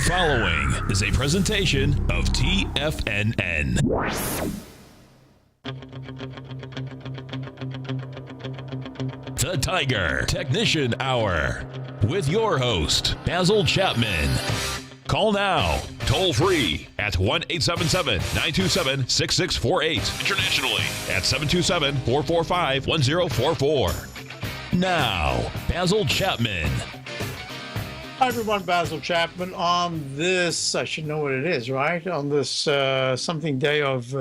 The following is a presentation of TFNN. The Tiger Technician Hour with your host, Basil Chapman. Call now, toll free at 1-877-927-6648. Internationally at 727-445-1044. Now, Basil Chapman. Hi everyone, Basil Chapman on this, I should know what it is, right? On this something day of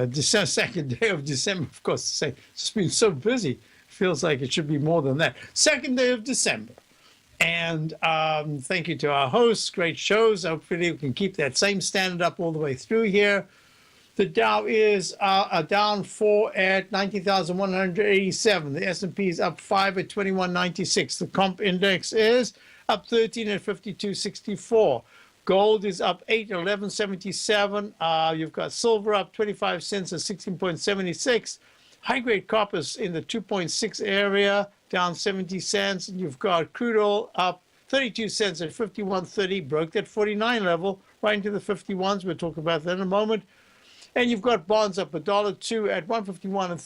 December, second day of December, of course. It's just been so busy. Feels like it should be more than that. Second day of December. And thank you to our hosts, great shows. Hopefully we can keep that same standard up all the way through here. The Dow is down 4 at 19,187. The S&P is up 5 at 2196. The comp index is up 13 at 5264. Gold is up 8 at 1177. You've got silver up 25 cents at 16.76. High-grade copper is in the 2.6 area, down 70 cents. And you've got crude oil up 32 cents at 51.30. Broke that 49 level right into the 51s. We'll talk about that in a moment. And you've got bonds up $1.02 at 151 and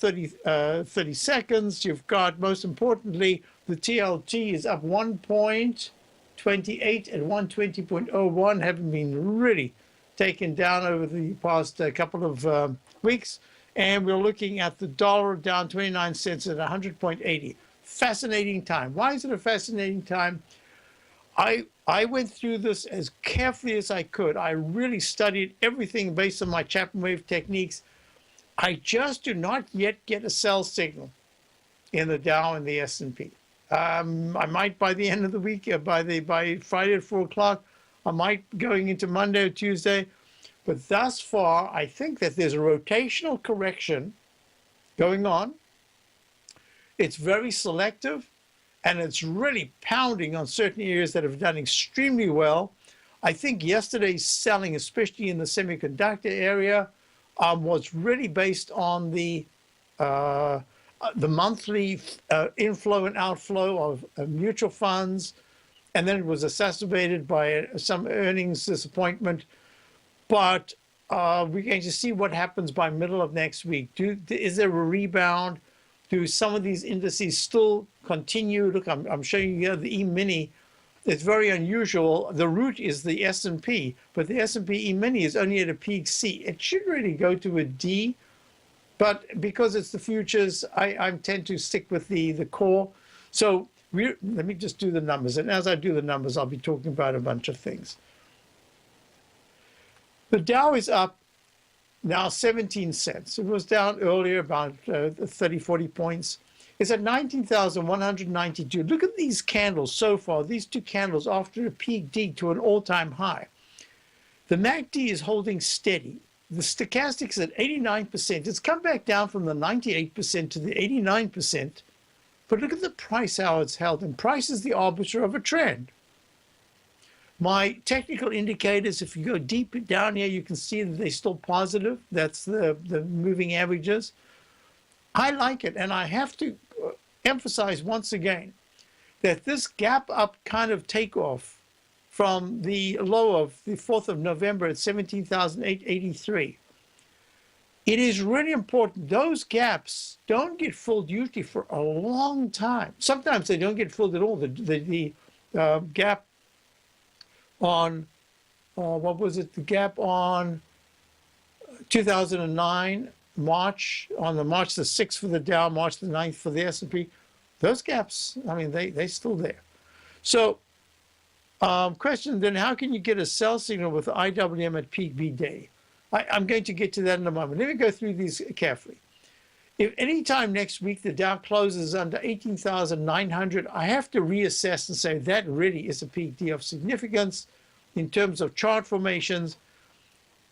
30 seconds. You've got, most importantly, the TLT is up 1.28 at 120.01, having been really taken down over the past couple of weeks. And we're looking at the dollar down 29 cents at 100.80. Fascinating time. Why is it a fascinating time? I went through this as carefully as I could. I really studied everything based on my Chapman Wave techniques. I just do not yet get a sell signal in the Dow and the S&P. I might by the end of the week, by Friday at 4 o'clock, I might going into Monday or Tuesday. But thus far, I think that there's a rotational correction going on. It's very selective. And it's really pounding on certain areas that have done extremely well. I think yesterday's selling, especially in the semiconductor area, was really based on the monthly inflow and outflow of mutual funds, and then it was exacerbated by some earnings disappointment. But we're going to see what happens by middle of next week. Is there a rebound? Do some of these indices still continue? Look, I'm showing you here the E-mini. It's very unusual. The root is the S&P, but the S&P E-mini is only at a peak C. It should really go to a D, but because it's the futures, I tend to stick with the core. So let me just do the numbers. And as I do the numbers, I'll be talking about a bunch of things. The Dow is up now 17 cents. It was down earlier about 30, 40 points. It's at 19,192. Look at these candles so far, these two candles after a peak D to an all-time high. The MACD is holding steady. The stochastic is at 89%. It's come back down from the 98% to the 89%. But look at the price, how it's held. And price is the arbiter of a trend. My technical indicators, if you go deep down here, you can see that they're still positive. That's the moving averages. I like it, and I have to emphasize once again that this gap up kind of takeoff from the low of the 4th of November at 17,883. It is really important. Those gaps don't get filled usually for a long time. Sometimes they don't get filled at all. The gap on, what was it? The gap on 2009, March, on the March the 6th for the Dow, March the 9th for the S&P. Those gaps, I mean, they're still there. So, question then, how can you get a sell signal with IWM at peak B day? I'm going to get to that in a moment. Let me go through these carefully. If any time next week the Dow closes under 18,900, I have to reassess and say that really is a peak D of significance in terms of chart formations.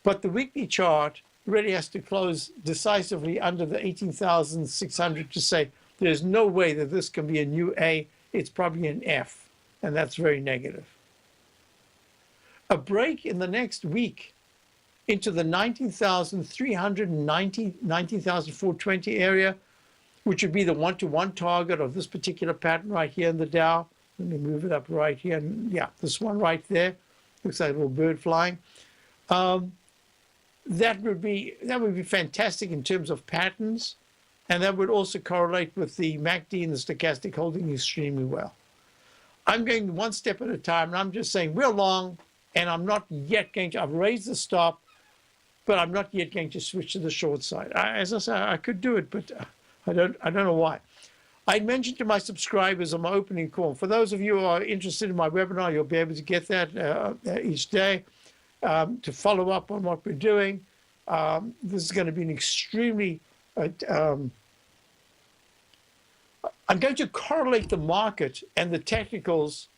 But the weekly chart really has to close decisively under the 18,600 to say there's no way that this can be a new A. It's probably an F, and that's very negative. A break in the next week into the 19,390, 19,420 area, which would be the one-to-one target of this particular pattern right here in the Dow. Let me move it up right here. And yeah, this one right there. looks like a little bird flying. That would be fantastic in terms of patterns, and that would also correlate with the MACD and the stochastic holding extremely well. I'm going one step at a time, and I'm just saying we're long, and I'm not yet going to. I've raised the stop, but I'm not yet going to switch to the short side. As I say, I could do it, but I don't know why. I mentioned to my subscribers on my opening call. For those of you who are interested in my webinar, you'll be able to get that each day to follow up on what we're doing. This is going to be an extremely I'm going to correlate the market and the technicals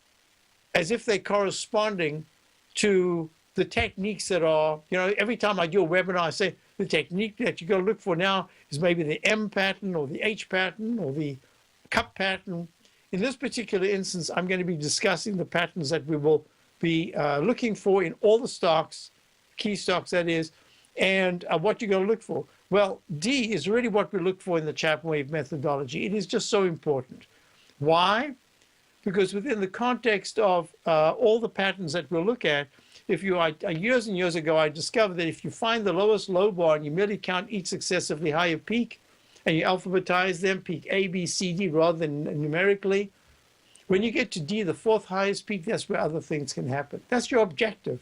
as if they're corresponding to the techniques that are, every time I do a webinar, I say the technique that you got to look for now is maybe the M pattern or the H pattern or the cup pattern. In this particular instance, I'm going to be discussing the patterns that we will be looking for in all the stocks, key stocks that is, and what you're going to look for. Well, D is really what we look for in the Chapman Wave methodology. It is just so important. Why? Because within the context of all the patterns that we'll look at, years and years ago, I discovered that if you find the lowest low bar and you merely count each successively higher peak, and you alphabetize them, peak A, B, C, D, rather than numerically, when you get to D, the fourth highest peak, that's where other things can happen. That's your objective.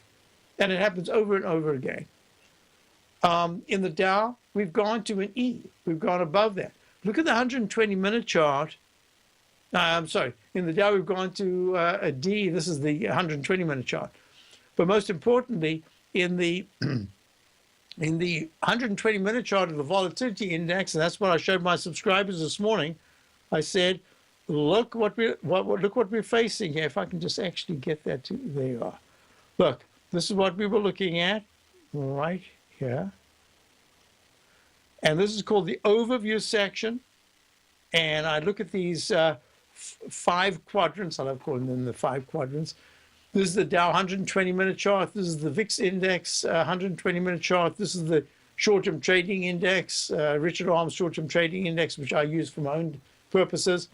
And it happens over and over again. In the Dow, we've gone to an E. We've gone above that. Look at the 120-minute chart. In the Dow, we've gone to a D. This is the 120-minute chart. But most importantly, in the 120-minute chart of the volatility index, and that's what I showed my subscribers this morning, I said, look what we're facing here. If I can just actually get that to, there you are. Look, this is what we were looking at right here. And this is called the overview section. And I look at these 5 quadrants. I love calling them the 5 quadrants. This is the Dow 120-minute chart. This is the VIX index 120-minute chart. This is the short-term trading index, Richard Arm's short-term trading index, which I use for my own purposes.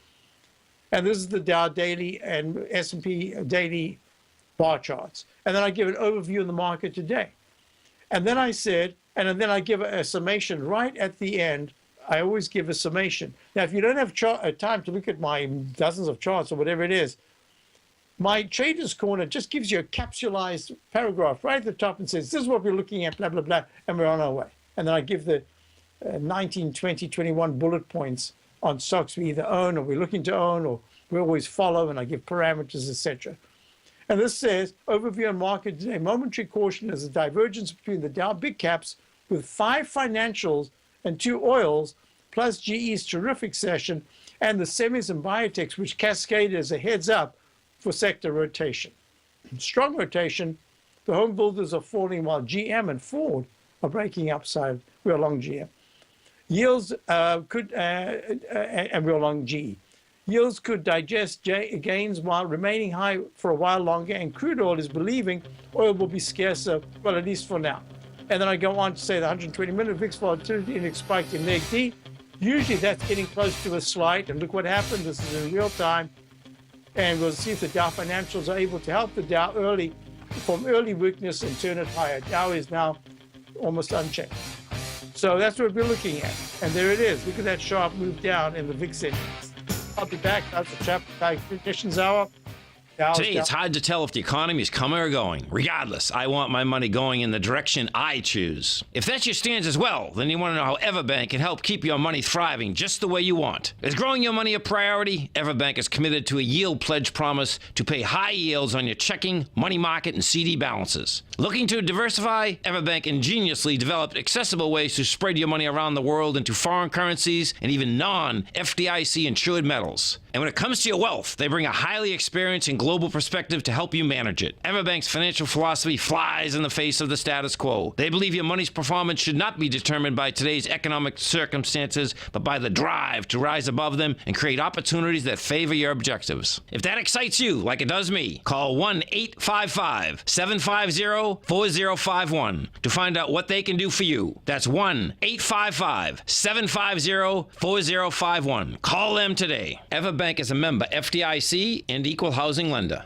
And this is the Dow daily and S&P daily bar charts. And then I give an overview of the market today. And then I said, and then I give a summation right at the end. I always give a summation. Now, if you don't have time to look at my dozens of charts or whatever it is, my Traders Corner just gives you a capsulized paragraph right at the top and says, this is what we're looking at, blah, blah, blah, and we're on our way. And then I give the 19, 20, 21 bullet points on stocks we either own or we're looking to own or we always follow, and I give parameters, etc. And this says, overview on market today, momentary caution as a divergence between the Dow big caps with 5 financials and 2 oils, plus GE's terrific session, and the semis and biotechs, which cascaded as a heads up for sector rotation. Strong rotation, the home builders are falling while GM and Ford are breaking upside. We're long GM. Yields and we're long GE. Yields could digest gains while remaining high for a while longer, and crude oil is believing oil will be scarcer, well, at least for now. And then I go on to say the 120-minute VIX volatility index spiked in leg D. Usually that's getting close to a slight, and look what happened. This is in real time. And we'll see if the Dow financials are able to help the Dow from early weakness and turn it higher. Dow is now almost unchanged. So that's what we're looking at. And there it is. Look at that sharp move down in the VIX index. I'll be back. That's the Chapman Conditions Hour. Today, it's hard to tell if the economy is coming or going. Regardless, I want my money going in the direction I choose. If that's your stance as well, then you want to know how Everbank can help keep your money thriving just the way you want. Is growing your money a priority? Everbank is committed to a yield pledge promise to pay high yields on your checking, money market, and CD balances. Looking to diversify? Everbank ingeniously developed accessible ways to spread your money around the world into foreign currencies and even non-FDIC insured metals. And when it comes to your wealth, they bring a highly experienced and global perspective to help you manage it. Everbank's financial philosophy flies in the face of the status quo. They believe your money's performance should not be determined by today's economic circumstances, but by the drive to rise above them and create opportunities that favor your objectives. If that excites you, like it does me, call 1-855-750-4051 to find out what they can do for you. That's 1-855-750-4051. Call them today. Everbank is a member FDIC and equal housing lender.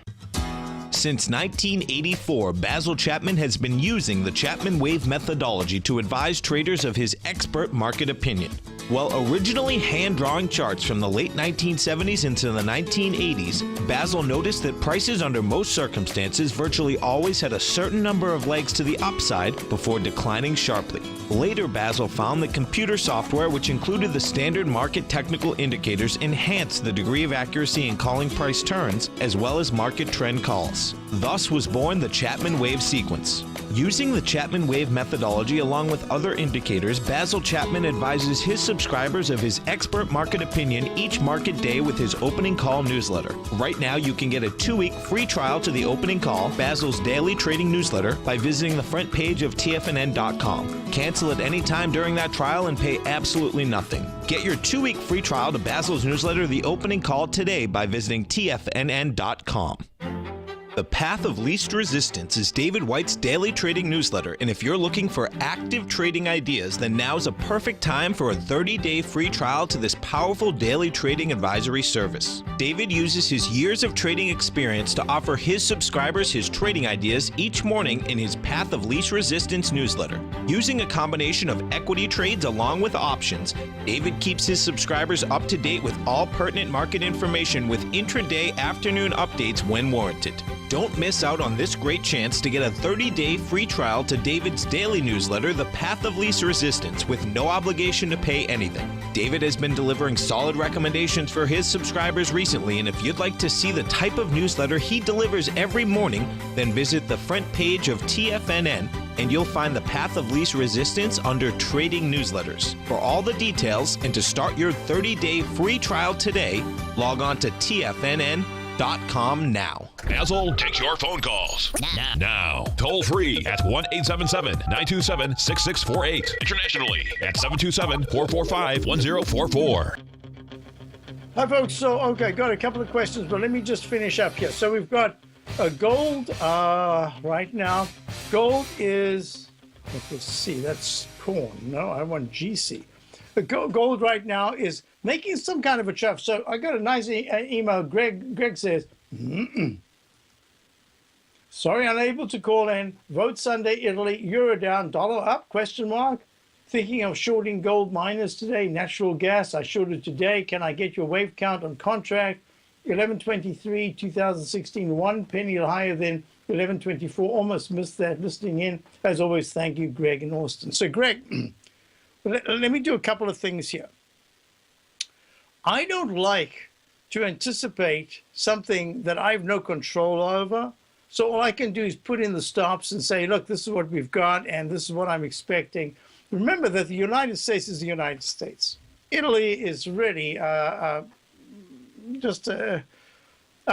Since 1984, Basil Chapman has been using the Chapman Wave methodology to advise traders of his expert market opinion. While originally hand-drawing charts from the late 1970s into the 1980s, Basil noticed that prices under most circumstances virtually always had a certain number of legs to the upside before declining sharply. Later, Basil found that computer software, which included the standard market technical indicators, enhanced the degree of accuracy in calling price turns, as well as market trend calls. Thus was born the Chapman Wave sequence. Using the Chapman Wave methodology along with other indicators, Basil Chapman advises his subscribers of his expert market opinion each market day with his opening call newsletter. Right now, you can get a 2-week free trial to the opening call, Basil's daily trading newsletter, by visiting the front page of TFNN.com. Cancel at any time during that trial and pay absolutely nothing. Get your 2-week free trial to Basil's newsletter, The Opening Call, today by visiting TFNN.com. The Path of Least Resistance is David White's daily trading newsletter, and if you're looking for active trading ideas, then now's a perfect time for a 30-day free trial to this powerful daily trading advisory service. David uses his years of trading experience to offer his subscribers his trading ideas each morning in his Path of Least Resistance newsletter. Using a combination of equity trades along with options, David keeps his subscribers up to date with all pertinent market information with intraday afternoon updates when warranted. Don't miss out on this great chance to get a 30-day free trial to David's daily newsletter, The Path of Least Resistance, with no obligation to pay anything. David has been delivering solid recommendations for his subscribers recently, and if you'd like to see the type of newsletter he delivers every morning, then visit the front page of TFNN and you'll find the Path of Least Resistance under Trading Newsletters. For all the details and to start your 30-day free trial today, log on to TFNN.com now. Basil takes your phone calls. Now. Toll free at 1-877-927-6648. Internationally at 727-445-1044. Hi, folks. So, okay, got a couple of questions, but let me just finish up here. So we've got gold right now. Gold is, let's see, that's corn. No, I want GC. Gold right now is making some kind of a chuff. So I got a nice email. Greg says, sorry, unable to call in. Vote Sunday, Italy. Euro down, dollar up, question mark. Thinking of shorting gold miners today. Natural gas, I shorted today. Can I get your wave count on contract? 1123, 2016, 1 penny higher than 1124. Almost missed that listening in. As always, thank you, Greg in Austin. So, Greg, let me do a couple of things here. I don't like to anticipate something that I have no control over. So all I can do is put in the stops and say, look, this is what we've got, and this is what I'm expecting. Remember that the United States is the United States. Italy is really I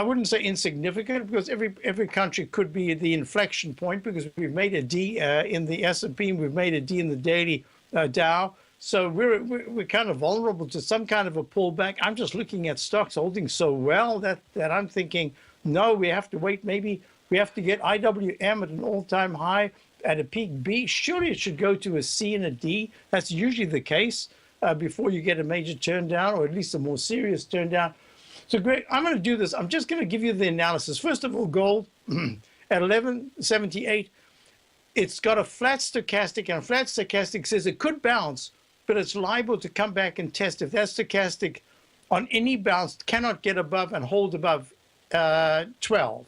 wouldn't say insignificant, because every country could be the inflection point, because we've made a D in the S&P, we've made a D in the daily Dow. So we're kind of vulnerable to some kind of a pullback. I'm just looking at stocks holding so well that I'm thinking, no, we have to wait. Maybe we have to get IWM at an all-time high at a peak B. Surely it should go to a C and a D. That's usually the case before you get a major turn down, or at least a more serious turn down. So, Greg, I'm going to do this. I'm just going to give you the analysis. First of all, gold at 1178, it's got a flat stochastic, and a flat stochastic says it could bounce, but it's liable to come back and test. If that stochastic on any bounce cannot get above and hold above 12%.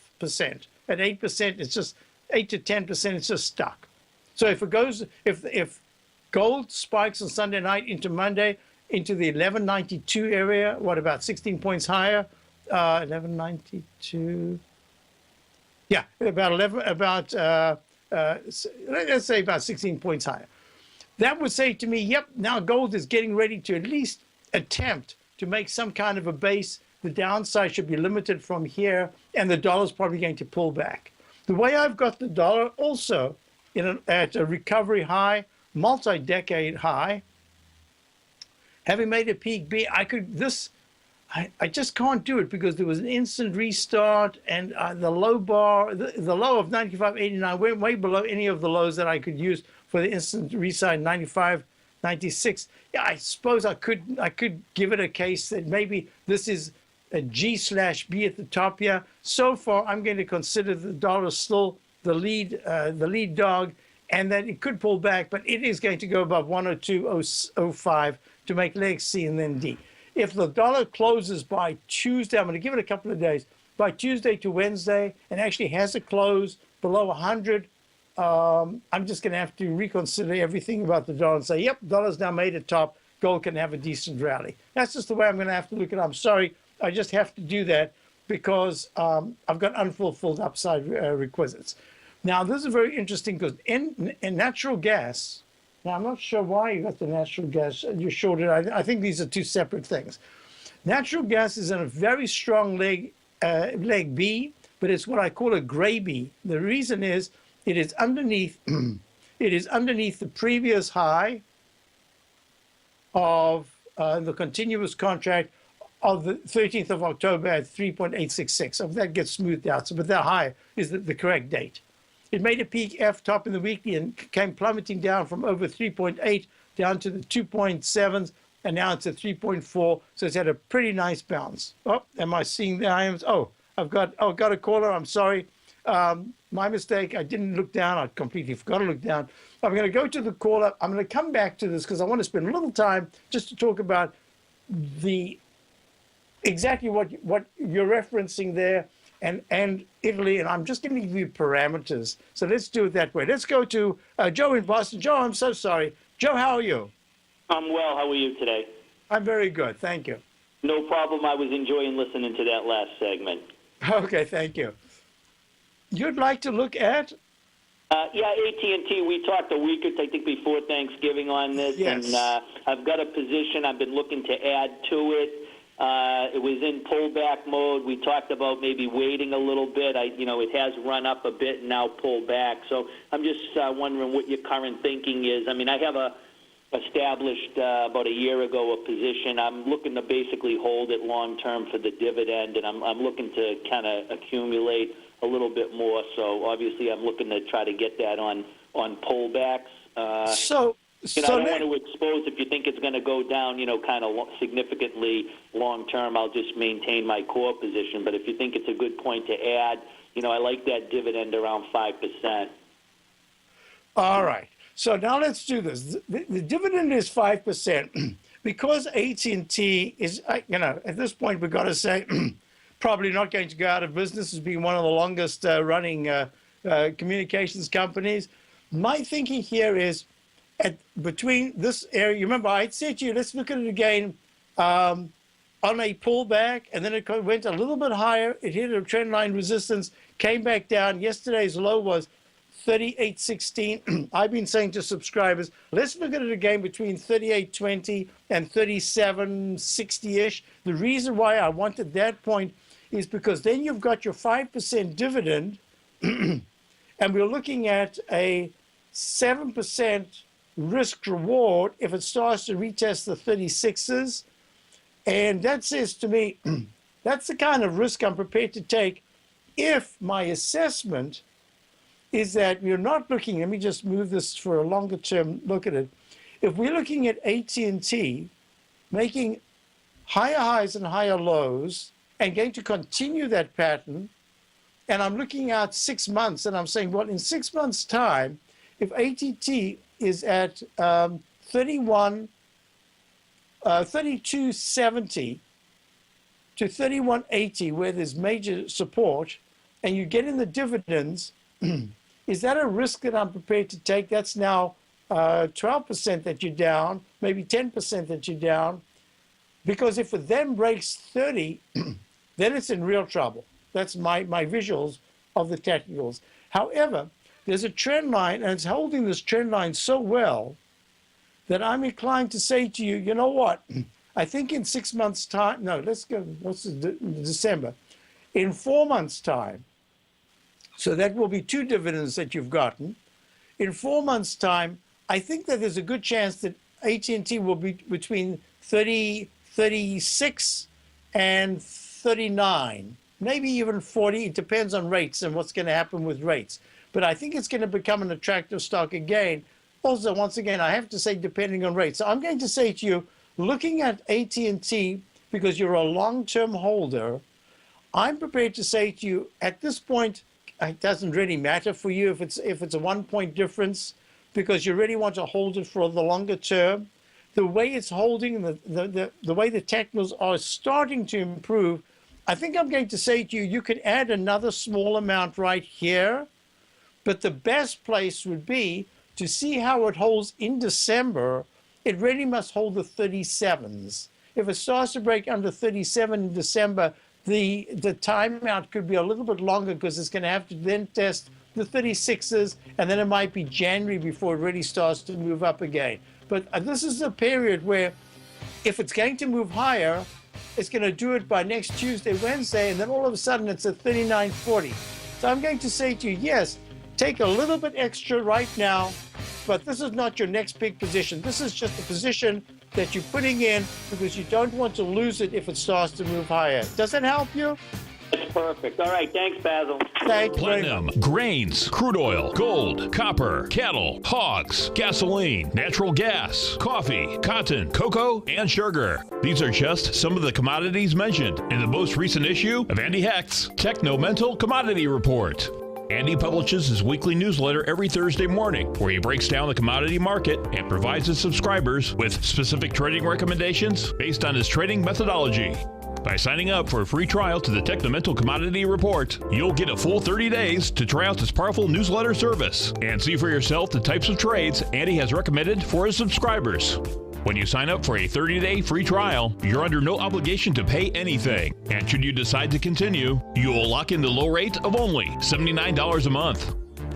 At 8%, it's just 8 to 10%, it's just stuck. So if it goes, if gold spikes on Sunday night into Monday, into the 1192 area, what, about 16 points higher? 1192. Yeah, let's say about 16 points higher. That would say to me, yep, now gold is getting ready to at least attempt to make some kind of a base. The downside should be limited from here, and the dollar's probably going to pull back. The way I've got the dollar also at a recovery high, multi-decade high, having made a peak B, I just can't do it, because there was an instant restart, and the low bar, the low of 95.89 went way below any of the lows that I could use for the instant restart, 95.96. Yeah, I suppose I could give it a case that maybe this is a G/B at the top here. So far, I'm going to consider the dollar still the lead dog, and that it could pull back, but it is going to go above 102.05 to make leg C and then D. If the dollar closes by Tuesday, I'm going to give it a couple of days, by Tuesday to Wednesday, and actually has a close below 100, I'm just going to have to reconsider everything about the dollar and say, yep, dollar's now made a top. Gold can have a decent rally. That's just the way I'm going to have to look at it. I'm sorry, I just have to do that because I've got unfulfilled upside requisites. Now, this is very interesting because in natural gas, now I'm not sure why you got the natural gas, you shorted it. I think these are two separate things. Natural gas is in a very strong leg B, but it's what I call a gray B. The reason is it is underneath the previous high of the continuous contract of the 13th of October at 3.866. So that gets smoothed out. So, but that high is the correct date. It made a peak F top in the weekly and came plummeting down from over 3.8 down to the 2.7s, and now it's at 3.4. So it's had a pretty nice bounce. Oh, am I seeing the IMs? Oh, I've got a caller. I'm sorry. My mistake. I didn't look down. I completely forgot to look down. I'm going to go to the caller. I'm going to come back to this because I want to spend a little time just to talk about exactly what you're referencing there and Italy. And I'm just going to give you parameters. So let's do it that way. Let's go to Joe in Boston. Joe, I'm so sorry. Joe, how are you? I'm well. How are you today? I'm very good. Thank you. No problem. I was enjoying listening to that last segment. Okay, thank you. You'd like to look at? Yeah, AT&T. We talked a week, I think, before Thanksgiving on this, yes. And I've got a position I've been looking to add to it. It was in pullback mode. We talked about maybe waiting a little bit. It has run up a bit and now pulled back. So I'm just wondering what your current thinking is. I mean, I have established about a year ago a position. I'm looking to basically hold it long term for the dividend, and I'm looking to kind of accumulate a little bit more. So obviously I'm looking to try to get that on pullbacks. I don't want to expose if you think it's going to go down, kind of significantly long term. I'll just maintain my core position. But if you think it's a good point to add, I like that dividend around 5%. All right. So now let's do this. The dividend is 5% because AT&T is, at this point we've got to say probably not going to go out of business as being one of the longest running communications companies. My thinking here is between this area, you remember I said to you, let's look at it again on a pullback, and then it went a little bit higher. It hit a trend line resistance, came back down. Yesterday's low was 38.16. I've been saying to subscribers, let's look at it again between 38.20 and 37.60-ish. The reason why I wanted that point is because then you've got your 5% dividend, and we're looking at a 7% risk reward if it starts to retest the 36s. And that says to me, that's the kind of risk I'm prepared to take if my assessment is that we're not looking, let me just move this for a longer term look at it. If we're looking at AT&T making higher highs and higher lows and going to continue that pattern, and I'm looking out 6 months and I'm saying, well, in 6 months' time, if AT&T is at 32.70 to 31.80 where there's major support, and you get in the dividends, is that a risk that I'm prepared to take? That's now 12% that you're down, maybe 10% that you're down. Because if it then breaks 30, then it's in real trouble. That's my visuals of the technicals. However, there's a trend line, and it's holding this trend line so well that I'm inclined to say to you, you know what? I think in 6 months' time, no, let's go, what's December? In 4 months' time, so that will be 2 dividends that you've gotten. In 4 months' time, I think that there's a good chance that AT&T will be between 36 and 39, maybe even 40. It depends on rates and what's going to happen with rates. But I think it's going to become an attractive stock again. Also, once again, I have to say, depending on rates. So I'm going to say to you, looking at AT&T because you're a long-term holder, I'm prepared to say to you, at this point, it doesn't really matter for you if it's a 1 point difference, because you really want to hold it for the longer term. The way it's holding, the way the technicals are starting to improve, I think I'm going to say to you, you could add another small amount right here, but the best place would be to see how it holds in December. It really must hold the 37s. If it starts to break under 37 in December, the timeout could be a little bit longer, because it's going to have to then test the 36s, and then it might be January before it really starts to move up again. But this is a period where if it's going to move higher, it's going to do it by next Tuesday, Wednesday, and then all of a sudden it's at 39.40. So I'm going to say to you, yes, take a little bit extra right now, but this is not your next big position. This is just a position that you're putting in because you don't want to lose it if it starts to move higher. Does that help you? That's perfect. All right. Thanks, Basil. Thank you very Platinum, much. grains, crude oil, gold, copper, cattle, hogs, gasoline, natural gas, coffee, cotton, cocoa, and sugar. These are just some of the commodities mentioned in the most recent issue of Andy Hecht's Techno-Mental Commodity Report. Andy publishes his weekly newsletter every Thursday morning, where he breaks down the commodity market and provides his subscribers with specific trading recommendations based on his trading methodology. By signing up for a free trial to the Techno-Mental Commodity Report, you'll get a full 30 days to try out this powerful newsletter service and see for yourself the types of trades Andy has recommended for his subscribers. When you sign up for a 30-day free trial, you're under no obligation to pay anything. And should you decide to continue, you will lock in the low rate of only $79 a month.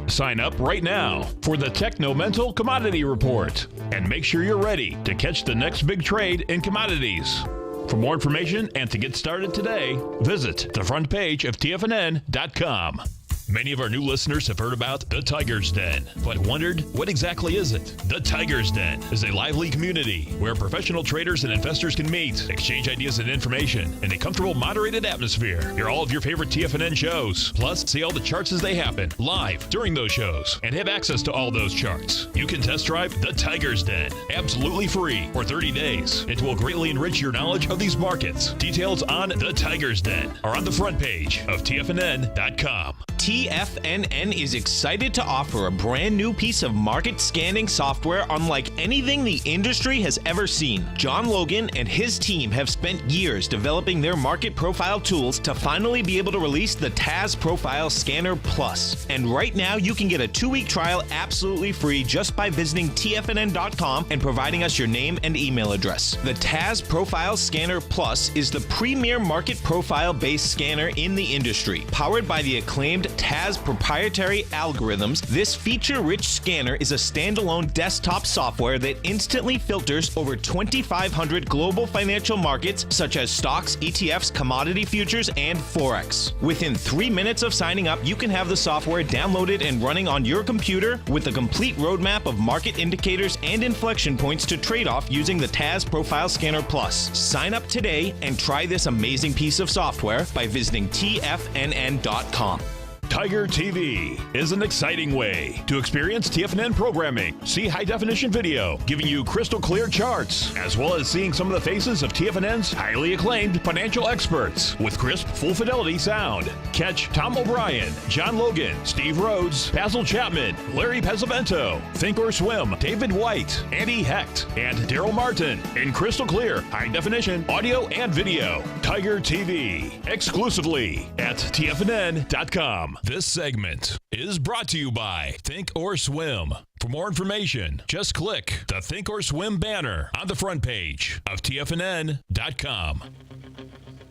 Sign up right now for the Techno-Mental Commodity Report and make sure you're ready to catch the next big trade in commodities. For more information and to get started today, visit the front page of TFNN.com. Many of our new listeners have heard about the Tiger's Den, but wondered, what exactly is it? The Tiger's Den is a lively community where professional traders and investors can meet, exchange ideas and information in a comfortable, moderated atmosphere. Hear all of your favorite TFNN shows, plus see all the charts as they happen live during those shows and have access to all those charts. You can test drive the Tiger's Den absolutely free for 30 days. It will greatly enrich your knowledge of these markets. Details on the Tiger's Den are on the front page of TFNN.com. TFNN is excited to offer a brand new piece of market scanning software unlike anything the industry has ever seen. John Logan and his team have spent years developing their market profile tools to finally be able to release the TAS Profile Scanner Plus. And right now you can get a 2-week trial absolutely free just by visiting TFNN.com and providing us your name and email address. The TAS Profile Scanner Plus is the premier market profile based scanner in the industry. Powered by the acclaimed TAS proprietary algorithms, this feature-rich scanner is a standalone desktop software that instantly filters over 2,500 global financial markets such as stocks, ETFs, commodity futures, and Forex. Within 3 minutes of signing up, you can have the software downloaded and running on your computer with a complete roadmap of market indicators and inflection points to trade off using the TAS Profile Scanner Plus. Sign up today and try this amazing piece of software by visiting TFNN.com. Tiger TV is an exciting way to experience TFNN programming. See high-definition video, giving you crystal clear charts, as well as seeing some of the faces of TFNN's highly acclaimed financial experts with crisp, full-fidelity sound. Catch Tom O'Brien, John Logan, Steve Rhodes, Basil Chapman, Larry Pesavento, Think or Swim, David White, Andy Hecht, and Daryl Martin in crystal clear, high-definition audio and video. Tiger TV, exclusively at TFNN.com. This segment is brought to you by Think or Swim. For more information, just click the Think or Swim banner on the front page of TFNN.com.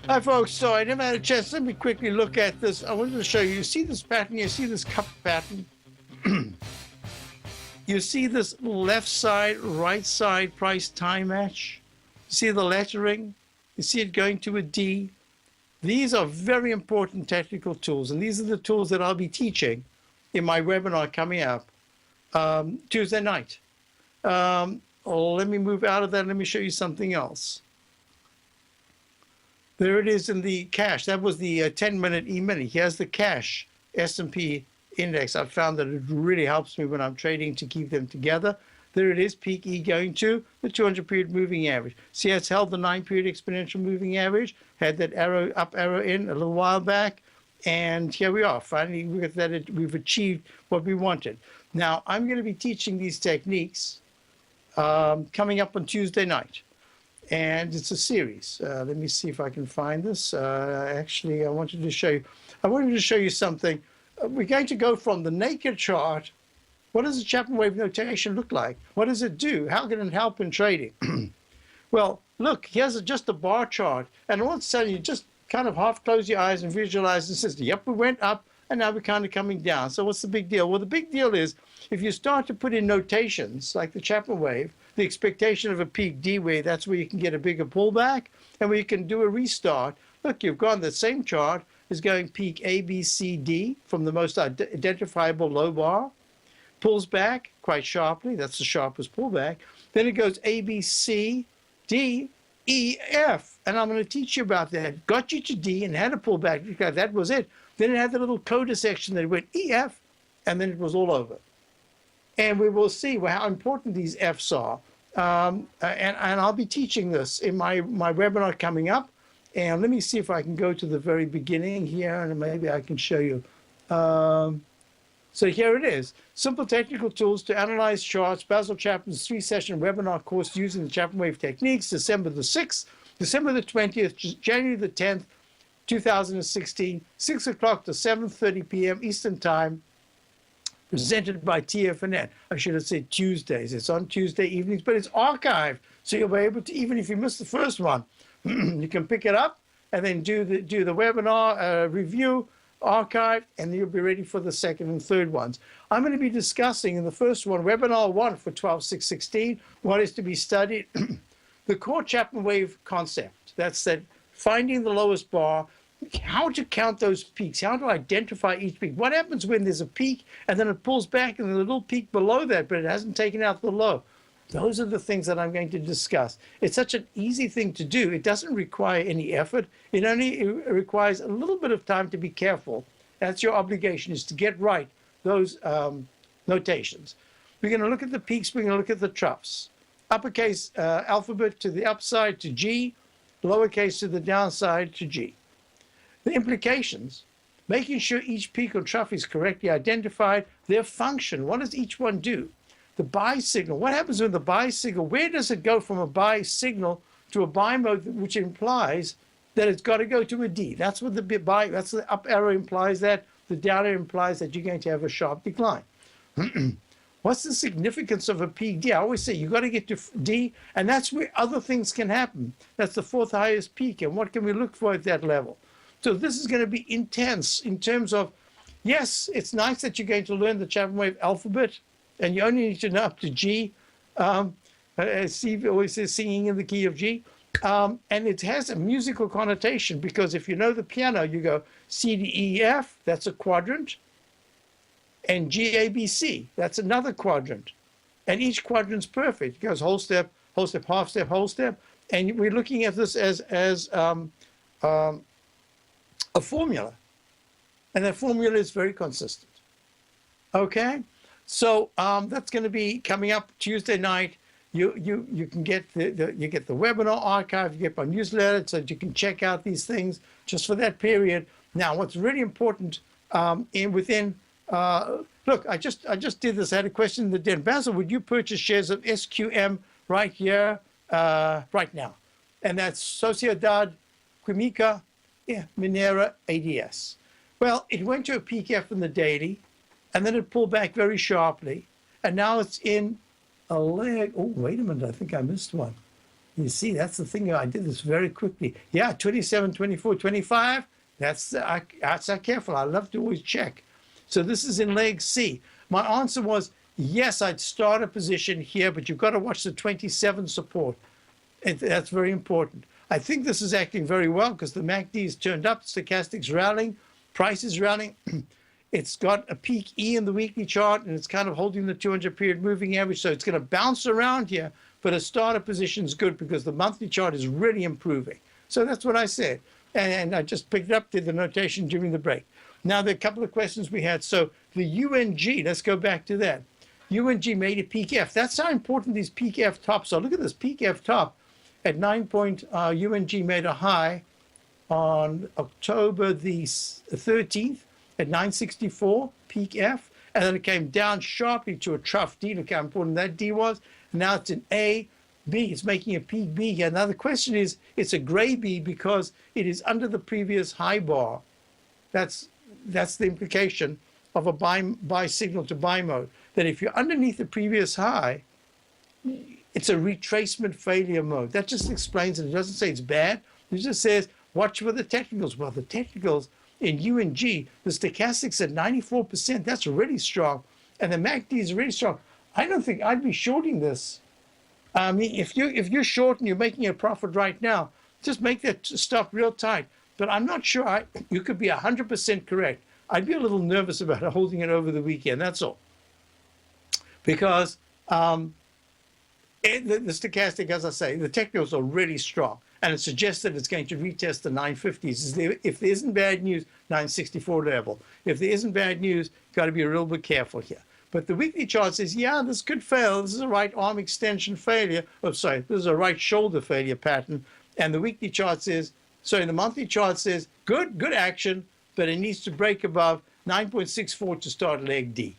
Hi, folks. So I never had a chance. Let me quickly look at this. I wanted to show you. You see this pattern? You see this cup pattern? You see this left side, right side price time match? You see the lettering? You see it going to a D? These are very important technical tools, and these are the tools that I'll be teaching in my webinar coming up Tuesday night. Let me move out of that. Let me show you something else. There it is in the cash. That was the 10-minute E-mini. Here's the cash S&P index. I've found that it really helps me when I'm trading to keep them together. There it is, peak E going to the 200-period moving average. See, it's held the 9-period exponential moving average, had that arrow, up arrow in a little while back, and here we are. Finally, with that, we've achieved what we wanted. Now, I'm going to be teaching these techniques coming up on Tuesday night. And it's a series. Let me see if I can find this. Actually, I wanted to show you something. We're going to go from the naked chart. What does the Chapman Wave notation look like? What does it do? How can it help in trading? Well, look, here's just a bar chart. And all it's telling you, just kind of half close your eyes and visualize the system. Yep, we went up, and now we're kind of coming down. So what's the big deal? Well, the big deal is if you start to put in notations like the Chapman Wave, the expectation of a peak D wave, that's where you can get a bigger pullback and where you can do a restart. Look, you've gone, the same chart is going peak A, B, C, D from the most identifiable low bar, pulls back quite sharply. That's the sharpest pullback. Then it goes A, B, C, D, E, F. And I'm going to teach you about that. Got you to D and had a pullback because that was it. Then it had the little coda section that went E, F, and then it was all over. And we will see how important these Fs are. And I'll be teaching this in my webinar coming up. And let me see if I can go to the very beginning here, and maybe I can show you. So here it is. Simple technical tools to analyze charts. Basil Chapman's 3-session webinar course using the Chapman Wave techniques, December the 6th, December the 20th, January the 10th, 2016, 6 o'clock to 7:30 p.m. Eastern Time. Presented by TFNN. I should have said Tuesdays. It's on Tuesday evenings, but it's archived. So you'll be able to, even if you missed the first one, you can pick it up and then do the webinar review, archive, and you'll be ready for the second and third ones. I'm going to be discussing in the first one, webinar 1 for 12/6/16, what is to be studied, the core Chapman Wave concept. That's that finding the lowest bar, how to count those peaks, how to identify each peak. What happens when there's a peak and then it pulls back and there's a little peak below that, but it hasn't taken out the low? Those are the things that I'm going to discuss. It's such an easy thing to do. It doesn't require any effort. It only requires a little bit of time to be careful. That's your obligation, is to get right those notations. We're going to look at the peaks. We're going to look at the troughs. Uppercase alphabet to the upside to G, lowercase to the downside to G. The implications, making sure each peak or trough is correctly identified, their function, what does each one do? The buy signal, what happens when the buy signal, where does it go from a buy signal to a buy mode, which implies that it's got to go to a D? That's what the buy, that's the up arrow implies that, the down arrow implies that you're going to have a sharp decline. What's the significance of a peak D? I always say you've got to get to D, and that's where other things can happen. That's the fourth highest peak, and what can we look for at that level? So this is going to be intense in terms of, yes, it's nice that you're going to learn the Chapman Wave alphabet, and you only need to know up to G. Steve always says singing in the key of G. And it has a musical connotation, because if you know the piano, you go C, D, E, F, that's a quadrant, and G, A, B, C, that's another quadrant. And each quadrant's perfect. It goes whole step, half step, whole step. And we're looking at this as a formula, and that formula is very consistent. Okay, so that's going to be coming up Tuesday night. You can get you get the webinar archive, you get my newsletter, so you can check out these things just for that period. Now, what's really important look, I just did this. I had a question in the den. Basil, would you purchase shares of SQM right here, right now? And that's Sociedad Química Minera ADS. Well, it went to a peak F in the daily, and then it pulled back very sharply, and now it's in a leg. Oh, wait a minute, I think I missed one. You see, that's the thing. I did this very quickly. Yeah, 27, 24, 25. That's careful. I love to always check. So this is in leg C. My answer was yes, I'd start a position here, but you've got to watch the 27 support. That's very important. I think this is acting very well because the MACD is turned up, stochastics rallying, price is rallying. It's got a peak E in the weekly chart, and it's kind of holding the 200-period moving average. So it's going to bounce around here, but a starter position is good because the monthly chart is really improving. So that's what I said. And I just picked it up, did the notation during the break. Now, there are a couple of questions we had. So the UNG, let's go back to that. UNG made a peak F. That's how important these peak F tops are. Look at this peak F top at 9 point. UNG made a high on October the 13th at 964 peak F, and then it came down sharply to a trough D. Look how important that D was. Now it's an A, B. It's making a peak B here. Now the question is, it's a gray B because it is under the previous high bar. That's the implication of a buy signal to buy mode. That if you're underneath the previous high, it's a retracement failure mode. That just explains it. It doesn't say it's bad. It just says watch for the technicals. Well, the technicals in UNG, the stochastics at 94%. That's really strong, and the MACD is really strong. I don't think I'd be shorting this. I mean, if you're short and you're making a profit right now, just make that stop real tight. But I'm not sure you could be 100% correct. I'd be a little nervous about holding it over the weekend. That's all. Because the stochastic, as I say, the technicals are really strong. And it suggests that it's going to retest the 950s. If there isn't bad news, 964 level. If there isn't bad news, got to be a little bit careful here. But the weekly chart says, yeah, this could fail. This is a right arm extension failure. Oh, sorry, this is a right shoulder failure pattern. And the weekly chart says, sorry, the monthly chart says, good action, but it needs to break above 9.64 to start leg D.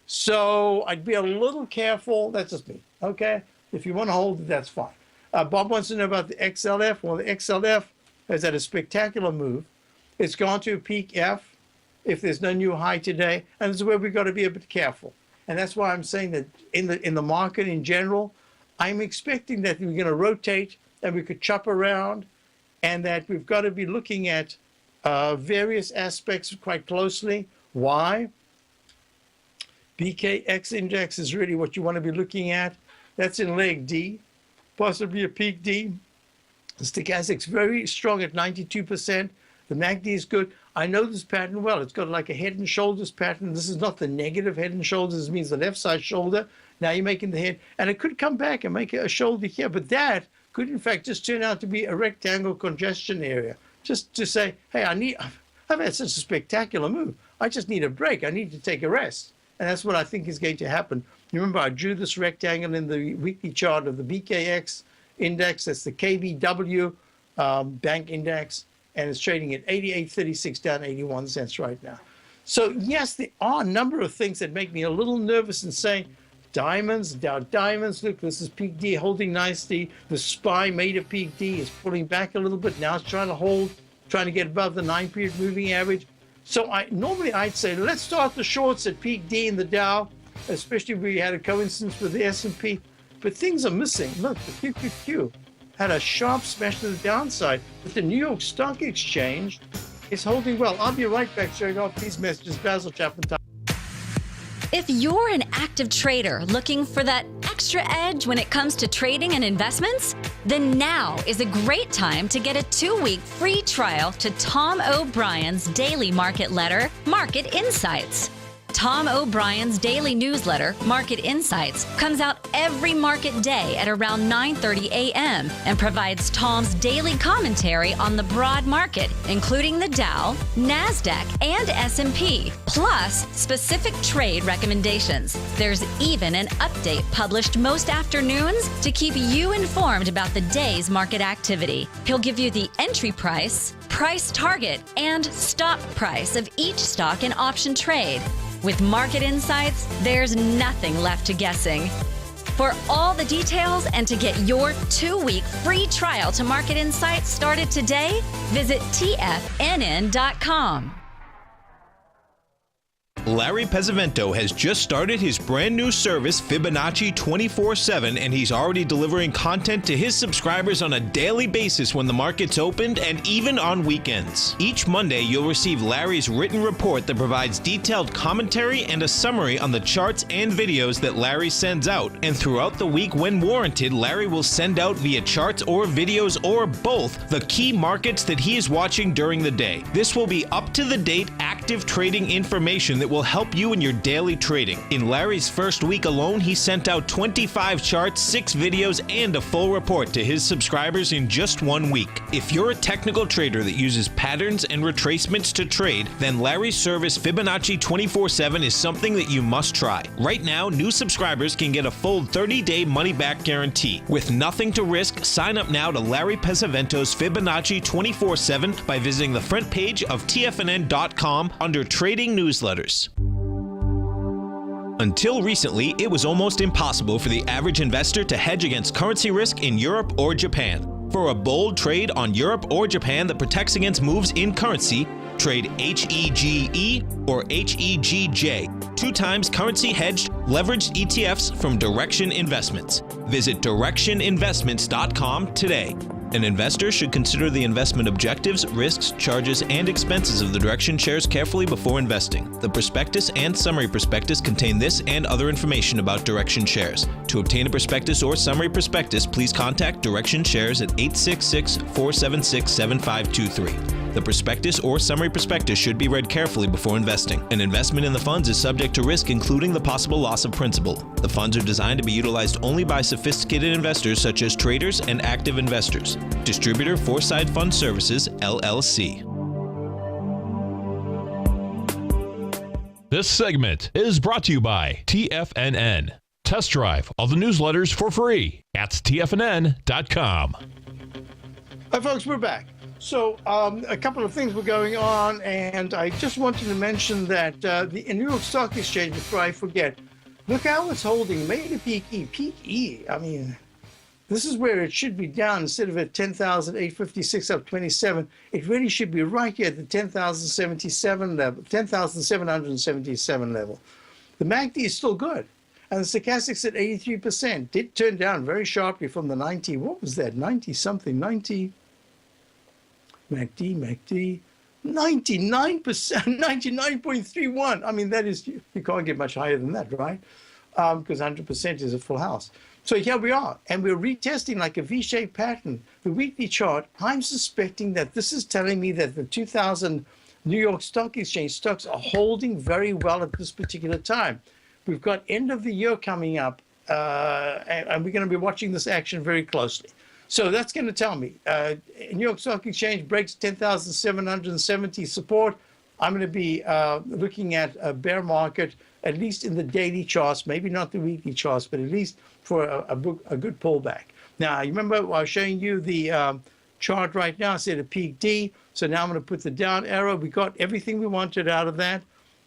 So I'd be a little careful. That's just me, okay? If you want to hold it, that's fine. Bob wants to know about the XLF. Well, the XLF has had a spectacular move. It's gone to a peak F if there's no new high today, and this is where we've got to be a bit careful. And that's why I'm saying that in the market in general, I'm expecting that we're going to rotate and we could chop around, and that we've got to be looking at various aspects quite closely. Why? BKX index is really what you want to be looking at. That's in leg D, possibly a peak D. The stochastic's very strong at 92%. The MACD is good. I know this pattern well. It's got like a head and shoulders pattern. This is not the negative head and shoulders. This means the left side shoulder. Now you're making the head, and it could come back and make a shoulder here, but that could in fact just turn out to be a rectangle congestion area. Just to say, hey, I've had such a spectacular move. I just need a break. I need to take a rest. And that's what I think is going to happen. You remember I drew this rectangle in the weekly chart of the BKX index. That's the KBW bank index. And it's trading at 88.36, down 81 cents right now. So yes, there are a number of things that make me a little nervous in saying diamonds, Dow diamonds, look, this is peak D holding nicely. The SPY made a peak D, is pulling back a little bit. Now it's trying to hold, trying to get above the 9-period moving average. So normally I'd say, let's start the shorts at peak D in the Dow, especially if we had a coincidence with the S&P. But things are missing. Look, the QQQ had a sharp smash to the downside, but the New York Stock Exchange is holding well. I'll be right back showing off these messages. Basil Chapman. If you're an active trader looking for that extra edge when it comes to trading and investments, then now is a great time to get a 2-week free trial to Tom O'Brien's daily market letter, Market Insights. Tom O'Brien's daily newsletter, Market Insights, comes out every market day at around 9:30 a.m. and provides Tom's daily commentary on the broad market, including the Dow, NASDAQ, and S&P, plus specific trade recommendations. There's even an update published most afternoons to keep you informed about the day's market activity. He'll give you the entry price, price target, and stop price of each stock and option trade. With Market Insights, there's nothing left to guessing. For all the details and to get your 2-week free trial to Market Insights started today, visit TFNN.com. Larry Pesavento has just started his brand new service, Fibonacci 24/7, and he's already delivering content to his subscribers on a daily basis when the market's opened and even on weekends. Each Monday, you'll receive Larry's written report that provides detailed commentary and a summary on the charts and videos that Larry sends out. And throughout the week, when warranted, Larry will send out via charts or videos or both the key markets that he is watching during the day. This will be up-to-the-date, accurate active trading information that will help you in your daily trading. In Larry's first week alone, he sent out 25 charts, 6 videos, and a full report to his subscribers in just 1 week. If you're a technical trader that uses patterns and retracements to trade, then Larry's service Fibonacci 24/7 is something that you must try. Right now, new subscribers can get a full 30-day money-back guarantee. With nothing to risk, sign up now to Larry Pesavento's Fibonacci 24/7 by visiting the front page of TFNN.com under Trading Newsletters. Until recently, it was almost impossible for the average investor to hedge against currency risk in Europe or Japan. For a bold trade on Europe or Japan that protects against moves in currency, trade HEGE or HEGJ, 2 times currency hedged leveraged ETFs from Direction Investments. Visit directioninvestments.com today. An investor should consider the investment objectives, risks, charges, and expenses of the Direction shares carefully before investing. The prospectus and summary prospectus contain this and other information about Direction shares. To obtain a prospectus or summary prospectus, please contact Direction Shares at 866-476-7523. The prospectus or summary prospectus should be read carefully before investing. An investment in the funds is subject to risk, including the possible loss of principal. The funds are designed to be utilized only by sophisticated investors such as traders and active investors. Distributor Foreside Fund Services, LLC. This segment is brought to you by TFNN. Test drive all the newsletters for free at TFNN.com. Hi, folks, we're back. So a couple of things were going on, and I just wanted to mention that the New York Stock Exchange, before I forget, look how it's holding. Made a peak E. Peak E, I mean, this is where it should be down. Instead of at 10,856 up 27, it really should be right here at the 10,077 level, 10,777 level. The MACD is still good. And the stochastic's at 83%. Did turn down very sharply from the 90. What was that? 90 something, 90. MACD, 99%, 99.31. I mean, that is, you can't get much higher than that, right? Because 100% is a full house. So here we are, and we're retesting like a V-shaped pattern. The weekly chart, I'm suspecting that this is telling me that the 2000 New York Stock Exchange stocks are holding very well at this particular time. We've got end of the year coming up, and we're going to be watching this action very closely. So that's going to tell me New York Stock Exchange breaks 10,770 support. I'm going to be looking at a bear market, at least in the daily charts, maybe not the weekly charts, but at least for a good pullback. Now, you remember I was showing you the chart right now. I said a peak D. So now I'm going to put the down arrow. We got everything we wanted out of that.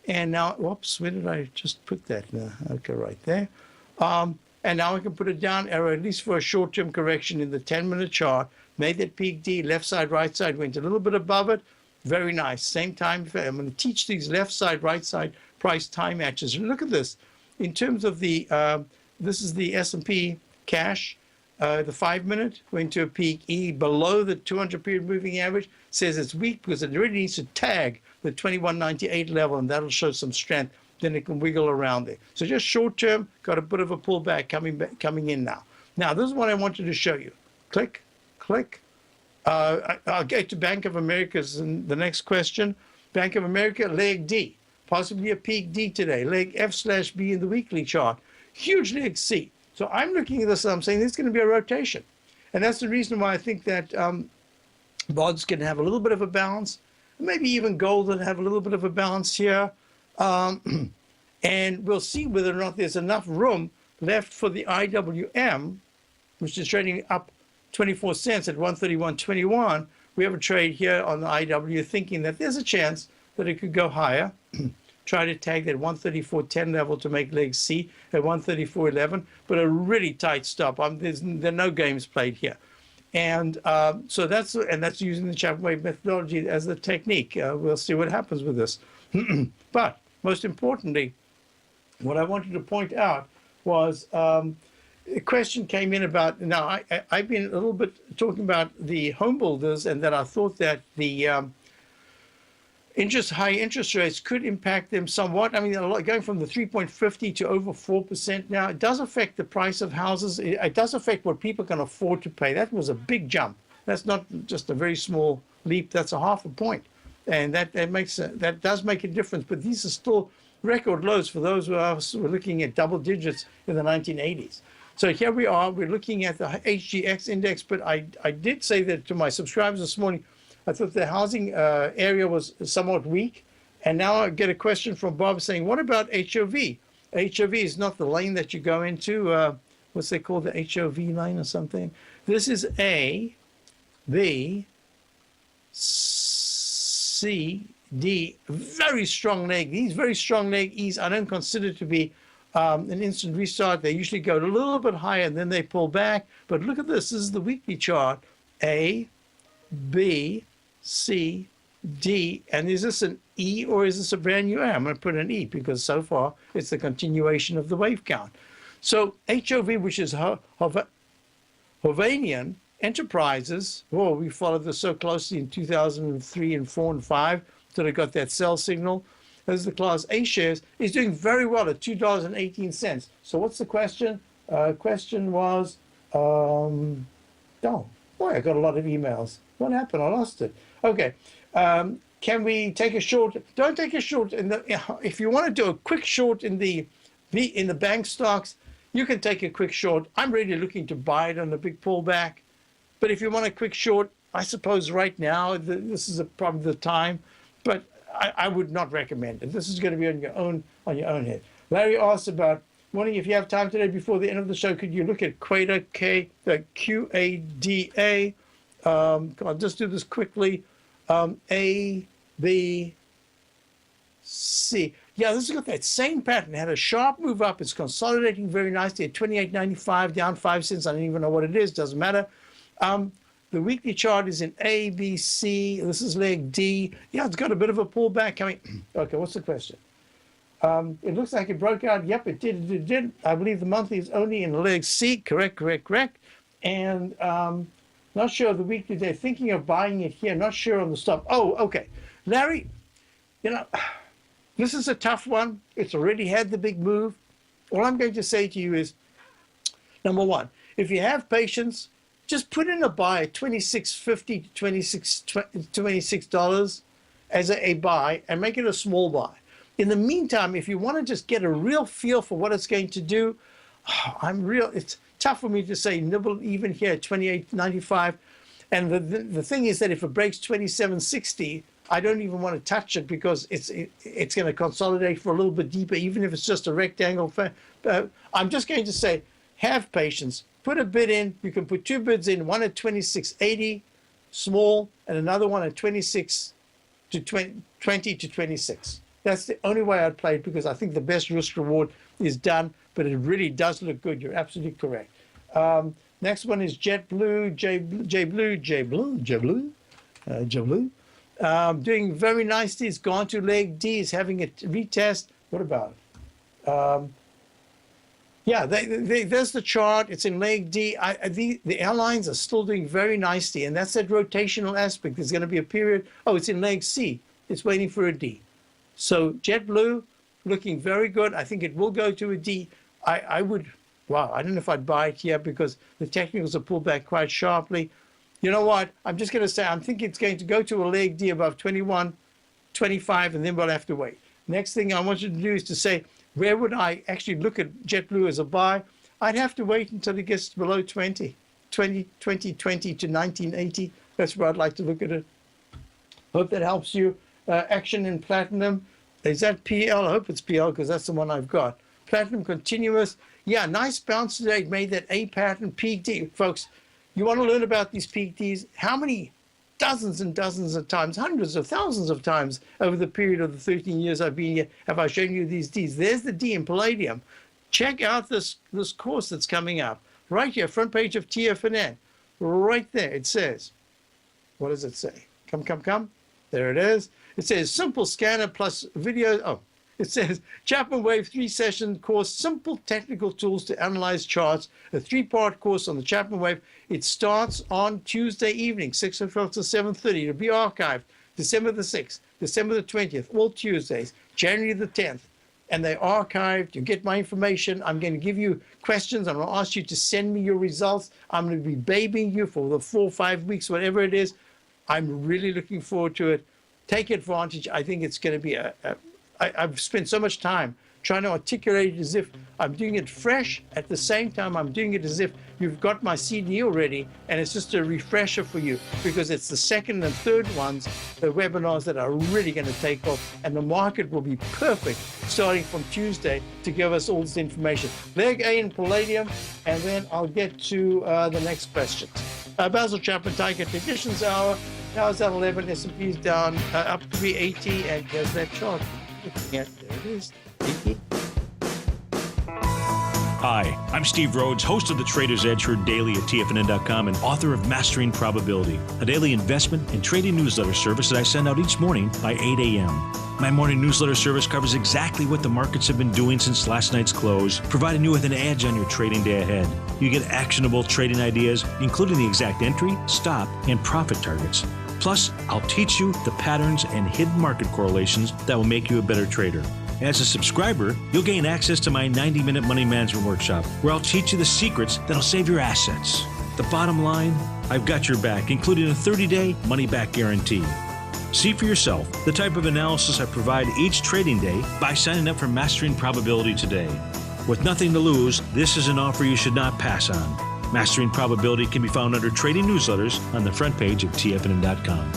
And now, whoops, where did I just put that? Now, okay, right there. And now I can put a down arrow, at least for a short-term correction in the 10-minute chart. Made that peak D, left side, right side, went a little bit above it. Very nice. Same time. I'm going to teach these left side, right side price time matches. And look at this. In terms of the, this is the S&P cash, the 5-minute, went to a peak E below the 200-period moving average. Says it's weak because it really needs to tag the 2198 level, and that'll show some strength. Then it can wiggle around there. So just short term, got a bit of a pullback coming in now. Now, this is what I wanted to show you. Click, click. I'll get to Bank of America's in the next question. Bank of America, leg D, possibly a peak D today. Leg F/B in the weekly chart, huge leg C. So I'm looking at this and I'm saying this is going to be a rotation. And that's the reason why I think that bonds can have a little bit of a balance. Maybe even gold will have a little bit of a balance here. And we'll see whether or not there's enough room left for the IWM, which is trading up 24 cents at 131.21. We have a trade here on the IW thinking that there's a chance that it could go higher. Try to tag that 134.10 level to make leg C at 134.11, but a really tight stop. There are no games played here. And so that's using the Chapman Wave methodology as the technique. We'll see what happens with this. But most importantly, what I wanted to point out was a question came in about, now I've been a little bit talking about the home builders and that I thought that the high interest rates could impact them somewhat. I mean, going from the 3.50 to over 4% now, it does affect the price of houses. It does affect what people can afford to pay. That was a big jump. That's not just a very small leap. That's a half a point. And that does make a difference. But these are still record lows for those who were looking at double digits in the 1980s. So here we are. We're looking at the HGX index. But I did say that to my subscribers this morning. I thought the housing area was somewhat weak. And now I get a question from Bob saying, what about HOV? HOV is not the lane that you go into. What's they call the HOV line or something? This is A, B, C, D. Very strong leg. These very strong leg E's I don't consider to be an instant restart. They usually go a little bit higher and then they pull back. But look at this. This is the weekly chart. A, B, C, D. And is this an E or is this a brand new A? I'm going to put an E because so far it's the continuation of the wave count. So HOV, which is Hovanian Enterprises, oh, we followed this so closely in 2003 and 4 and 5 till it got that sell signal. As the Class A shares is doing very well at $2.18. So what's the question? Question was, oh boy, I got a lot of emails. What happened? I lost it. Okay. Can we take a short? Don't take a short if you want to do a quick short in the bank stocks, you can take a quick short. I'm really looking to buy it on a big pullback. But if you want a quick short, I suppose right now this is probably the time. But I would not recommend it. This is going to be on your own head. Larry asked about wondering if you have time today before the end of the show. Could you look at QADA, QADA? I'll just do this quickly. A, B, C. Yeah, this has got that same pattern. It had a sharp move up. It's consolidating very nicely at 28.95, down 5 cents. I don't even know what it is. Doesn't matter. The weekly chart is in A, B, C. This is leg D. Yeah, it's got a bit of a pullback coming. Okay, what's the question? It looks like it broke out. Yep, it did. It did. I believe the monthly is only in leg C. Correct. And not sure of the weekly. They're thinking of buying it here. Not sure on the stop. Oh, okay. Larry, this is a tough one. It's already had the big move. All I'm going to say to you is, number one, if you have patience, just put in a buy at $26.50 to $26 as a buy and make it a small buy. In the meantime, if you want to just get a real feel for what it's going to do, it's tough for me to say nibble even here at $28.95. And the thing is that if it breaks $27.60, I don't even want to touch it because it's going to consolidate for a little bit deeper, even if it's just a rectangle. I'm just going to say, have patience. Put a bid in. You can put two bids in, one at $26.80, small, and another one at $26 to $20 to $26. That's the only way I'd play it because I think the best risk reward is done, but it really does look good. You're absolutely correct. Next one is JetBlue, JetBlue. Doing very nicely. It's gone to leg D. It's having a retest. What about it? Yeah, there's the chart. It's in leg D. The airlines are still doing very nicely, and that's that rotational aspect. There's going to be a period. Oh, it's in leg C. It's waiting for a D. So JetBlue looking very good. I think it will go to a D. I would. Wow, I don't know if I'd buy it here because the technicals are pulled back quite sharply. You know what? I'm just going to say I think it's going to go to a leg D above 21.25, and then we'll have to wait. Next thing I want you to do is to say, where would I actually look at JetBlue as a buy? I'd have to wait until it gets below 20 to 1980. That's where I'd like to look at it. Hope that helps you. Action in platinum. Is that PL? I hope it's PL because that's the one I've got. Platinum continuous. Yeah, nice bounce today. It made that A pattern peak D. Folks, you want to learn about these peak Ds? How many dozens and dozens of times, hundreds of thousands of times over the period of the 13 years I've been here have I shown you these Ds? There's the D in palladium. Check out this course that's coming up. Right here, front page of TFNN. Right there, it says, what does it say? Come. There it is. It says simple scanner plus video. Oh, it says Chapman Wave 3-session course, simple technical tools to analyze charts, a 3-part course on the Chapman Wave. It starts on Tuesday evening, 6 o'clock to 7:30. It'll be archived December the 6th, December the 20th, all Tuesdays, January the 10th. And they're archived. You get my information. I'm going to give you questions. I'm going to ask you to send me your results. I'm going to be babying you for the 4 or 5 weeks, whatever it is. I'm really looking forward to it. take advantage. I think it's going to be I've spent so much time trying to articulate it as if I'm doing it fresh. At the same time, I'm doing it as if you've got my CD already, and it's just a refresher for you, because it's the second and third ones, the webinars, that are really going to take off, and the market will be perfect starting from Tuesday to give us all this information. Leg A in palladium, and then I'll get to the next questions. Basil Chapman, Tiger Conditions Hour. Now it's at 11, S&P's down up 380, and here's that chart. Looking at, there it is. Hi, I'm Steve Rhodes, host of the Trader's Edge heard daily at TFNN.com and author of Mastering Probability, a daily investment and trading newsletter service that I send out each morning by 8 a.m. My morning newsletter service covers exactly what the markets have been doing since last night's close, providing you with an edge on your trading day ahead. You get actionable trading ideas, including the exact entry, stop, and profit targets. Plus, I'll teach you the patterns and hidden market correlations that will make you a better trader. As a subscriber, you'll gain access to my 90-minute money management workshop, where I'll teach you the secrets that'll save your assets. The bottom line, I've got your back, including a 30-day money-back guarantee. See for yourself the type of analysis I provide each trading day by signing up for Mastering Probability today. With nothing to lose, this is an offer you should not pass on. Mastering Probability can be found under Trading Newsletters on the front page of TFNN.com.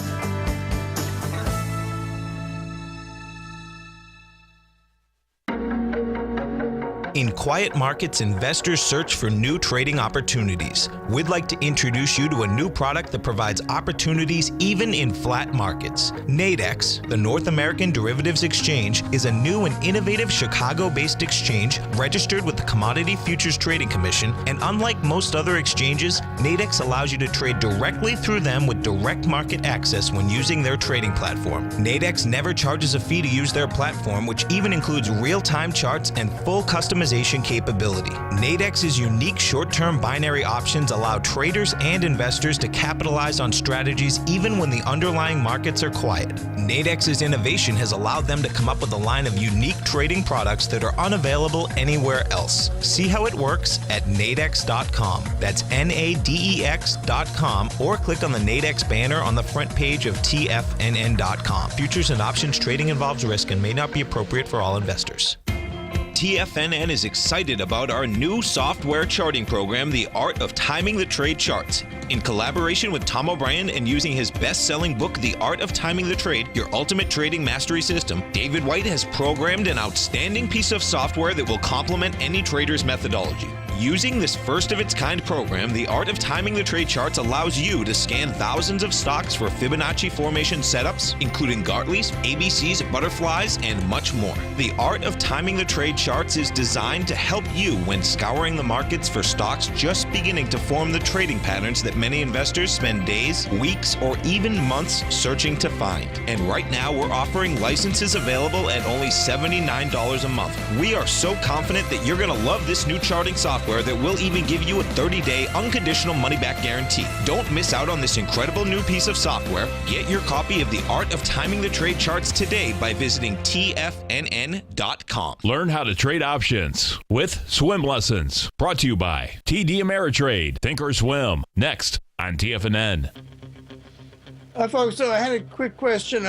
In quiet markets, investors search for new trading opportunities. We'd like to introduce you to a new product that provides opportunities even in flat markets. NADEX, the North American Derivatives Exchange, is a new and innovative Chicago-based exchange registered with the Commodity Futures Trading Commission, and unlike most other exchanges, NADEX allows you to trade directly through them with direct market access when using their trading platform. NADEX never charges a fee to use their platform, which even includes real-time charts and full customization capability. NADEX's unique short-term binary options allow traders and investors to capitalize on strategies even when the underlying markets are quiet. NADEX's innovation has allowed them to come up with a line of unique trading products that are unavailable anywhere else. See how it works at nadex.com. That's NADEX.com, or click on the NADEX banner on the front page of TFNN.com. Futures and options trading involves risk and may not be appropriate for all investors. TFNN is excited about our new software charting program, The Art of Timing the Trade Charts. In collaboration with Tom O'Brien and using his best-selling book, The Art of Timing the Trade, Your Ultimate Trading Mastery System, David White has programmed an outstanding piece of software that will complement any trader's methodology. Using this first-of-its-kind program, The Art of Timing the Trade Charts allows you to scan thousands of stocks for Fibonacci formation setups, including Gartley's, ABC's, butterflies, and much more. The Art of Timing the Trade Charts is designed to help you when scouring the markets for stocks just beginning to form the trading patterns that many investors spend days, weeks, or even months searching to find. And right now, we're offering licenses available at only $79 a month. We are so confident that you're going to love this new charting software that will even give you a 30-day unconditional money-back guarantee. Don't miss out on this incredible new piece of software. Get your copy of The Art of Timing the Trade Charts today by visiting TFNN.com. Learn how to trade options with Swim Lessons. Brought to you by TD Ameritrade. Think or swim. Next on TFNN. Folks, so I had a quick question.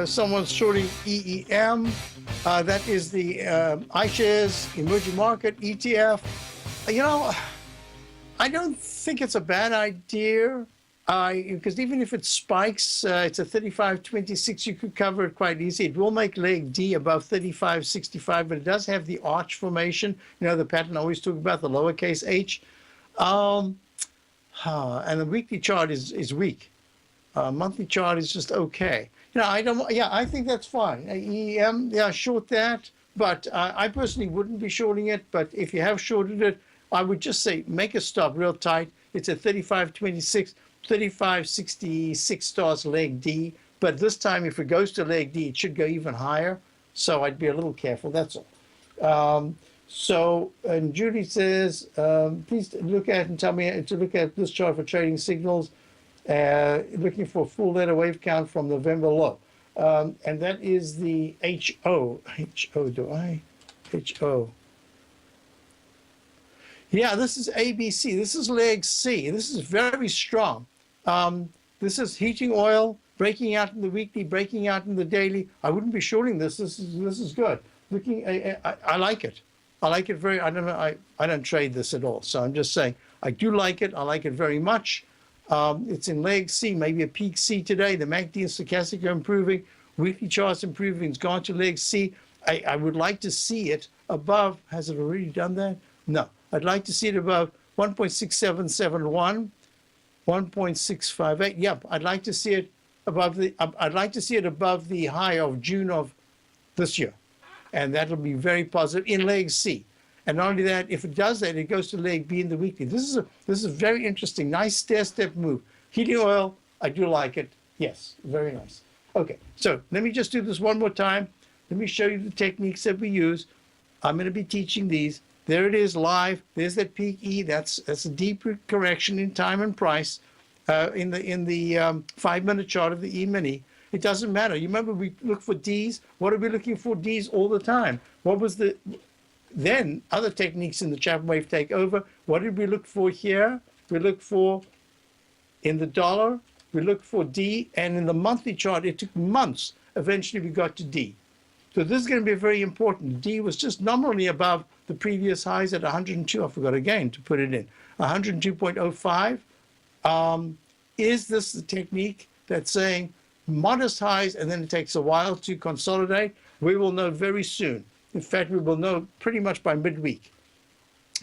Someone's shorting EEM. That is the iShares Emerging Market ETF. I don't think it's a bad idea, because even if it spikes, it's a 35.26. You could cover it quite easy. It will make leg D above 35.65, but it does have the arch formation. The pattern I always talk about, the lowercase h. And the weekly chart is weak. Monthly chart is just okay. I think that's fine. EEM, short that. But I personally wouldn't be shorting it. But if you have shorted it, I would just say make a stop real tight. It's at 35.26, 35.66 starts leg D. But this time, if it goes to leg D, it should go even higher. So I'd be a little careful. That's all. And Judy says, please look at and tell me to look at this chart for trading signals, looking for full letter wave count from November low. And that is the HO. HO. Yeah, this is ABC. This is leg C. This is very strong. This is heating oil breaking out in the weekly, breaking out in the daily. I wouldn't be shorting this. This is good. I like it. I like it very. I don't know. I don't trade this at all. So I'm just saying I do like it. I like it very much. It's in leg C, maybe a peak C today. The MACD and stochastic are improving. Weekly charts improving. It's gone to leg C. I would like to see it above. Has it already done that? No. I'd like to see it above 1.6771, 1.658. Yep. I'd like to see it above the. I'd like to see it above the high of June of this year, and that'll be very positive in leg C. And not only that, if it does that, it goes to leg B in the weekly. This is a very interesting, nice stair-step move. Heating oil, I do like it. Yes, very nice. Okay, so let me just do this one more time. Let me show you the techniques that we use. I'm going to be teaching these. There it is live. There's that peak E. That's a deep correction in time and price in the 5-minute chart of the E-mini. It doesn't matter. You remember we look for Ds. What are we looking for? Ds all the time. What was the... Then other techniques in the Chapman Wave take over. What did we look for here? We look for in the dollar, we look for D, and in the monthly chart, it took months. Eventually, we got to D. So this is going to be very important. D was just nominally above the previous highs at 102. I forgot again to put it in. 102.05. Is this the technique that's saying modest highs and then it takes a while to consolidate? We will know very soon. In fact, we will know pretty much by midweek.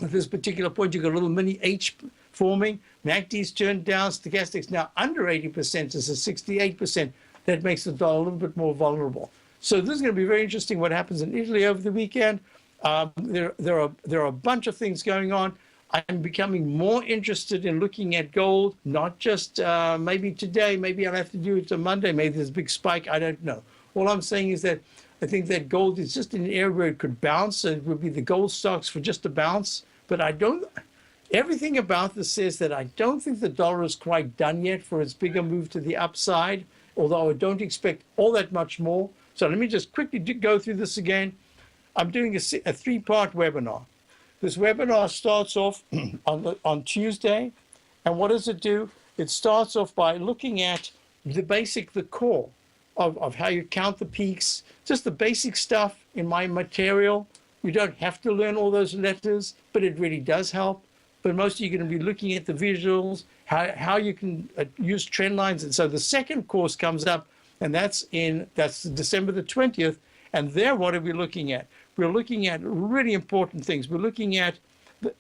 At this particular point, you've got a little mini H forming. MACD's turned down. Stochastics now under 80%. It's a 68%. That makes the dollar a little bit more vulnerable. So this is going to be very interesting what happens in Italy over the weekend. There are a bunch of things going on. I'm becoming more interested in looking at gold, not just maybe today. Maybe I'll have to do it on Monday. Maybe there's a big spike. I don't know. All I'm saying is that I think that gold is just in an area where it could bounce. It would be the gold stocks for just a bounce. But everything about this says that I don't think the dollar is quite done yet for its bigger move to the upside, although I don't expect all that much more. So let me just quickly go through this again. I'm doing a 3-part webinar. This webinar starts off on Tuesday. And what does it do? It starts off by looking at the core of how you count the peaks, just the basic stuff in my material. You don't have to learn all those letters, but it really does help. But mostly you're going to be looking at the visuals, how you can use trend lines. And so the second course comes up, and that's December the 20th. And there, what are we looking at? We're looking at really important things. We're looking at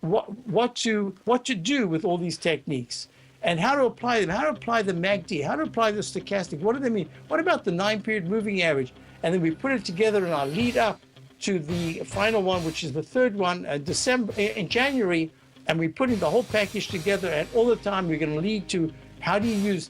what to do with all these techniques and how to apply them, how to apply the MACD, how to apply the stochastic. What do they mean? What about the 9-period moving average? And then we put it together in our lead up to the final one, which is the third one, in January, and we put in the whole package together. And all the time, we're going to lead to how do you use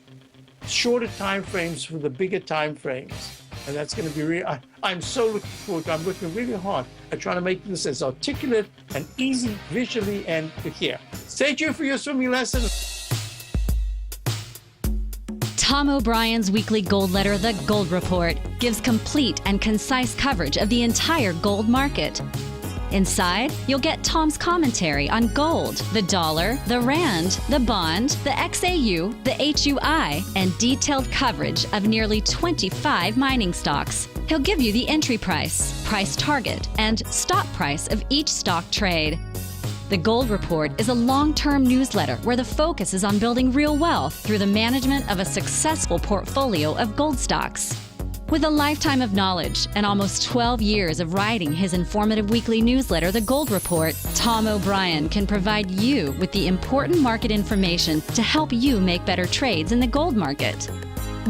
shorter time frames for the bigger time frames. And that's going to be really, I'm so looking forward to it. I'm working really hard at trying to make this as articulate and easy visually and to hear. Stay tuned for your swimming lesson. Tom O'Brien's weekly gold letter, The Gold Report, gives complete and concise coverage of the entire gold market. Inside, you'll get Tom's commentary on gold, the dollar, the rand, the bond, the XAU, the HUI, and detailed coverage of nearly 25 mining stocks. He'll give you the entry price, price target, and stop price of each stock trade. The Gold Report is a long-term newsletter where the focus is on building real wealth through the management of a successful portfolio of gold stocks. With a lifetime of knowledge and almost 12 years of writing his informative weekly newsletter, The Gold Report, Tom O'Brien can provide you with the important market information to help you make better trades in the gold market.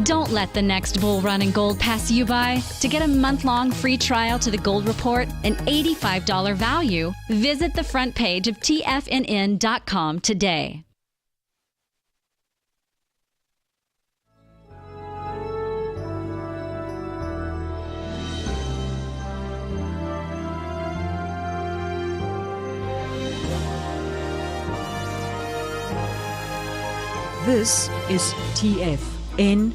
Don't let the next bull run in gold pass you by. To get a month-long free trial to The Gold Report, an $85 value, visit the front page of TFNN.com today. This is TFNN.